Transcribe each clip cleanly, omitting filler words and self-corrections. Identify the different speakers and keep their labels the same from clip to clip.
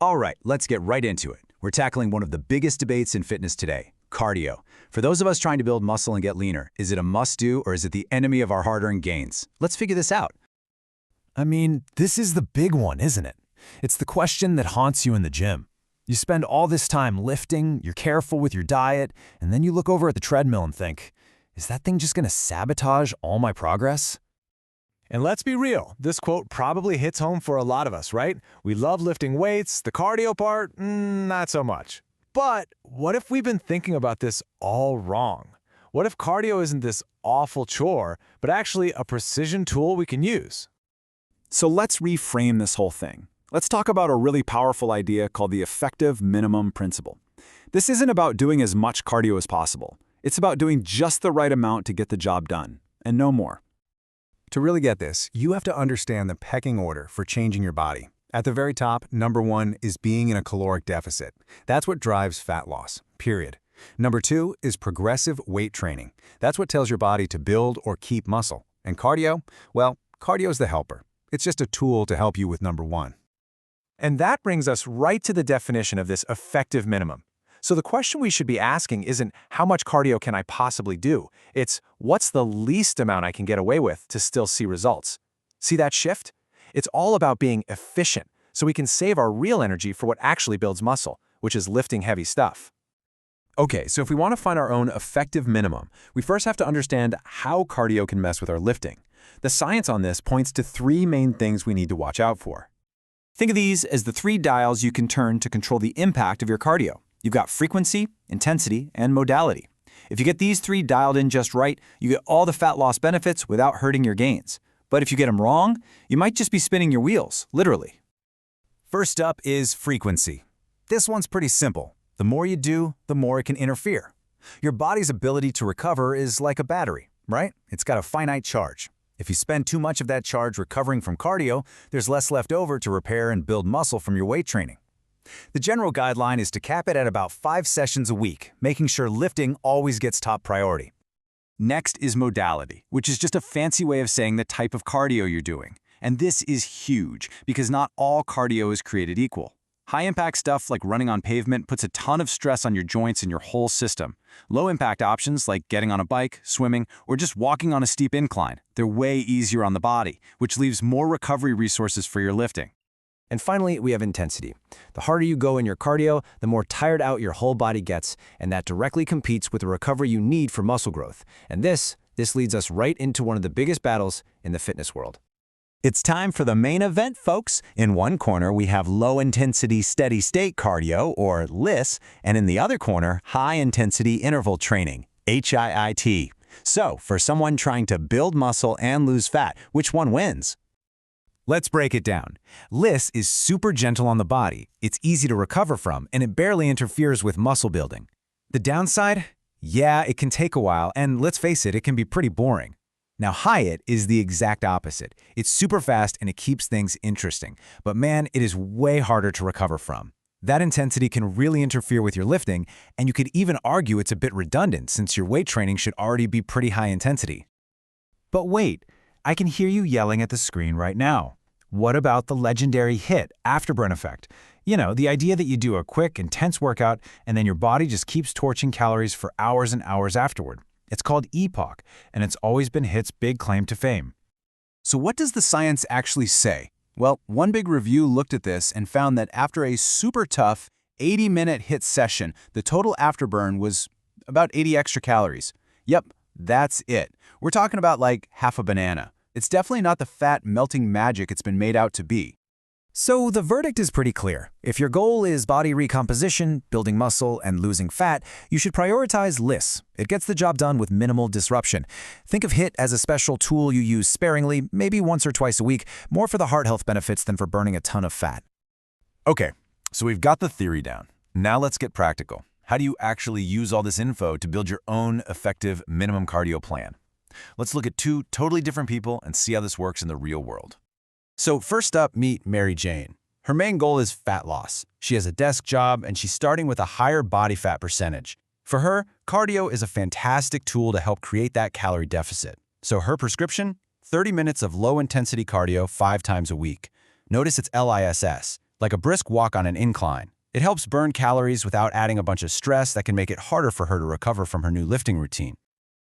Speaker 1: All right, let's get right into it. We're tackling one of the biggest debates in fitness today, cardio. For those of us trying to build muscle and get leaner, is it a must-do or is it the enemy of our hard-earned gains? Let's figure this out.
Speaker 2: I mean, this is the big one, isn't it? It's the question that haunts you in the gym. You spend all this time lifting, you're careful with your diet, and then you look over at the treadmill and think, is that thing just going to sabotage all my progress?
Speaker 3: And let's be real, this quote probably hits home for a lot of us, right? We love lifting weights, the cardio part, not so much. But what if we've been thinking about this all wrong? What if cardio isn't this awful chore, but actually a precision tool we can use?
Speaker 1: So let's reframe this whole thing. Let's talk about a really powerful idea called the effective minimum principle. This isn't about doing as much cardio as possible. It's about doing just the right amount to get the job done, and no more.
Speaker 4: To really get this, you have to understand the pecking order for changing your body. At the very top, number 1 is being in a caloric deficit. That's what drives fat loss, period. Number 2 is progressive weight training. That's what tells your body to build or keep muscle. And cardio? Well, cardio's the helper. It's just a tool to help you with number 1.
Speaker 3: And that brings us right to the definition of this effective minimum. So the question we should be asking isn't how much cardio can I possibly do? It's what's the least amount I can get away with to still see results? See that shift? It's all about being efficient so we can save our real energy for what actually builds muscle, which is lifting heavy stuff.
Speaker 2: Okay, so if we want to find our own effective minimum, we first have to understand how cardio can mess with our lifting. The science on this points to 3 main things we need to watch out for.
Speaker 1: Think of these as the 3 dials you can turn to control the impact of your cardio. You've got frequency, intensity, and modality. If you get these 3 dialed in just right, you get all the fat loss benefits without hurting your gains. But if you get them wrong, you might just be spinning your wheels, literally.
Speaker 4: First up is frequency. This one's pretty simple. The more you do, the more it can interfere. Your body's ability to recover is like a battery, right? It's got a finite charge. If you spend too much of that charge recovering from cardio, there's less left over to repair and build muscle from your weight training. The general guideline is to cap it at about 5 sessions a week, making sure lifting always gets top priority.
Speaker 1: Next is modality, which is just a fancy way of saying the type of cardio you're doing. And this is huge because not all cardio is created equal. High-impact stuff like running on pavement puts a ton of stress on your joints and your whole system. Low-impact options like getting on a bike, swimming, or just walking on a steep incline, they're way easier on the body, which leaves more recovery resources for your lifting.
Speaker 5: And finally, we have intensity. The harder you go in your cardio, the more tired out your whole body gets, and that directly competes with the recovery you need for muscle growth. And this leads us right into one of the biggest battles in the fitness world.
Speaker 4: It's time for the main event, folks. In one corner, we have low-intensity steady-state cardio, or LISS, and in the other corner, high-intensity interval training, HIIT. So, for someone trying to build muscle and lose fat, which one wins? Let's break it down. LISS is super gentle on the body, it's easy to recover from, and it barely interferes with muscle building. The downside? Yeah, it can take a while, and let's face it, it can be pretty boring. Now, HIIT is the exact opposite. It's super fast and it keeps things interesting, but man, it is way harder to recover from. That intensity can really interfere with your lifting, and you could even argue it's a bit redundant since your weight training should already be pretty high intensity. But wait, I can hear you yelling at the screen right now. What about the legendary HIIT afterburn effect? You know, the idea that you do a quick, intense workout and then your body just keeps torching calories for hours and hours afterward. It's called EPOC, and it's always been HIIT's big claim to fame.
Speaker 1: So what does the science actually say? Well, one big review looked at this and found that after a super tough 80-minute HIIT session, the total afterburn was about 80 extra calories. Yep, that's it. We're talking about like half a banana. It's definitely not the fat melting magic it's been made out to be.
Speaker 4: So the verdict is pretty clear. If your goal is body recomposition, building muscle, and losing fat, you should prioritize LISS. It gets the job done with minimal disruption. Think of HIIT as a special tool you use sparingly, maybe once or twice a week, more for the heart health benefits than for burning a ton of fat.
Speaker 2: Okay, so we've got the theory down. Now let's get practical. How do you actually use all this info to build your own effective minimum cardio plan? Let's look at 2 totally different people and see how this works in the real world.
Speaker 5: So first up, meet Mary Jane. Her main goal is fat loss. She has a desk job and she's starting with a higher body fat percentage. For her, cardio is a fantastic tool to help create that calorie deficit. So her prescription? 30 minutes of low-intensity cardio 5 times a week. Notice it's LISS,
Speaker 2: like a brisk walk on an incline. It helps burn calories without adding a bunch of stress that can make it harder for her to recover from her new lifting routine.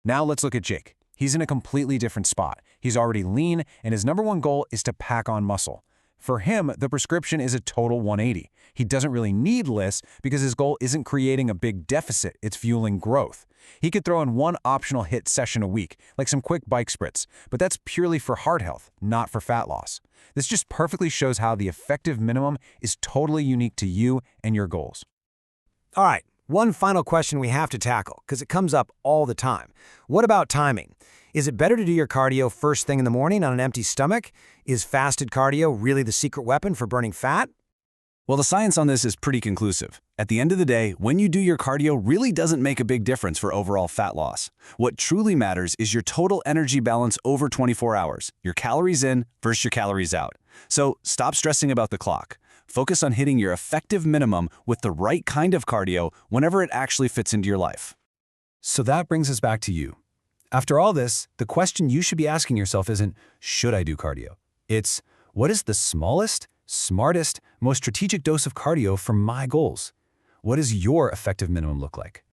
Speaker 2: Now let's look at Jake. He's in a completely different spot. He's already lean, and his #1 goal is to pack on muscle. For him, the prescription is a total 180. He doesn't really need LIS because his goal isn't creating a big deficit, it's fueling growth. He could throw in one optional HIIT session a week, like some quick bike sprints, but that's purely for heart health, not for fat loss. This just perfectly shows how the effective minimum is totally unique to you and your goals.
Speaker 5: All right, one final question we have to tackle, because it comes up all the time. What about timing? Is it better to do your cardio first thing in the morning on an empty stomach? Is fasted cardio really the secret weapon for burning fat?
Speaker 1: Well, the science on this is pretty conclusive. At the end of the day, when you do your cardio really doesn't make a big difference for overall fat loss. What truly matters is your total energy balance over 24 hours, your calories in versus your calories out. So stop stressing about the clock. Focus on hitting your effective minimum with the right kind of cardio whenever it actually fits into your life.
Speaker 2: So that brings us back to you. After all this, the question you should be asking yourself isn't, should I do cardio? It's, what is the smallest, smartest, most strategic dose of cardio for my goals? What does your effective minimum look like?